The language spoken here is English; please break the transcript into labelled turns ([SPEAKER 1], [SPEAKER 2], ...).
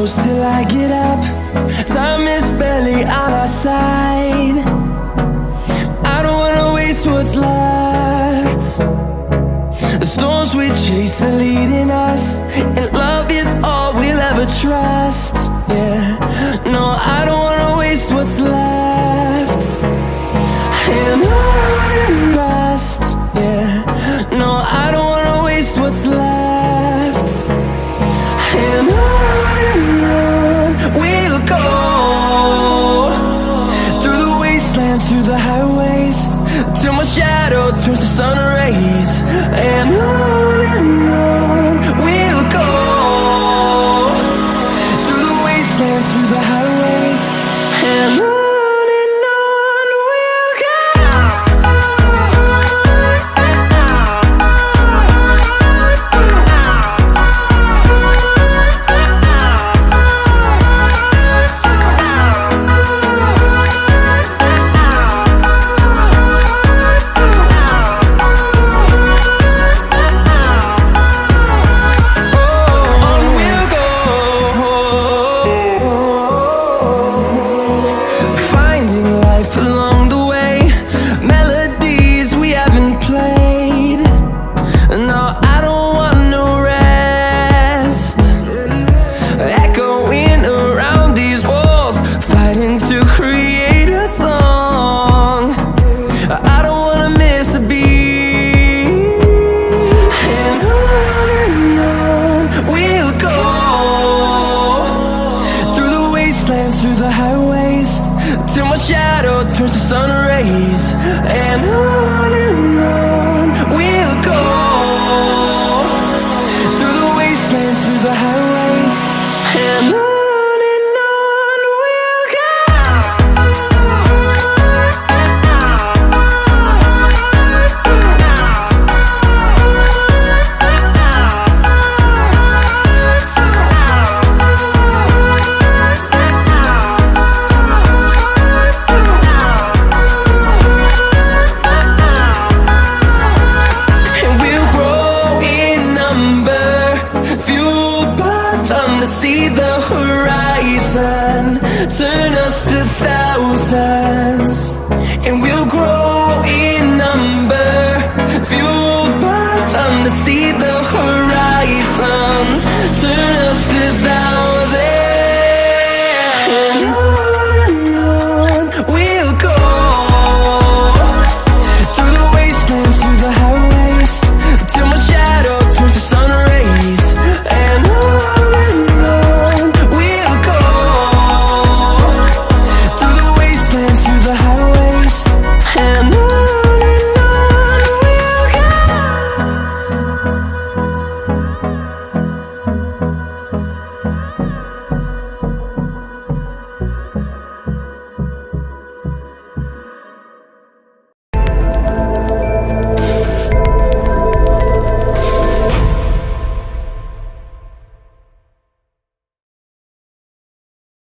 [SPEAKER 1] close till I get up. Time is barely on our side. I don't wanna waste what's left. The storms we chase are leading us, and love is all we'll ever trust. Yeah, no, I don't wanna waste what's left. And on rest. Yeah, no, I don't wanna waste what's left. And on we'll go, through the wastelands, through the highways, till my shadow turns to sun rays. And on we'll go, through the wastelands, through the highways, and on we'll go. Through the highways, till my shadow turns to sun rays. And on we'll go, through the wastelands, through the highways, and on we'll go. See the horizon, turn us to thousands, and we'll grow in number, fueled by them to see the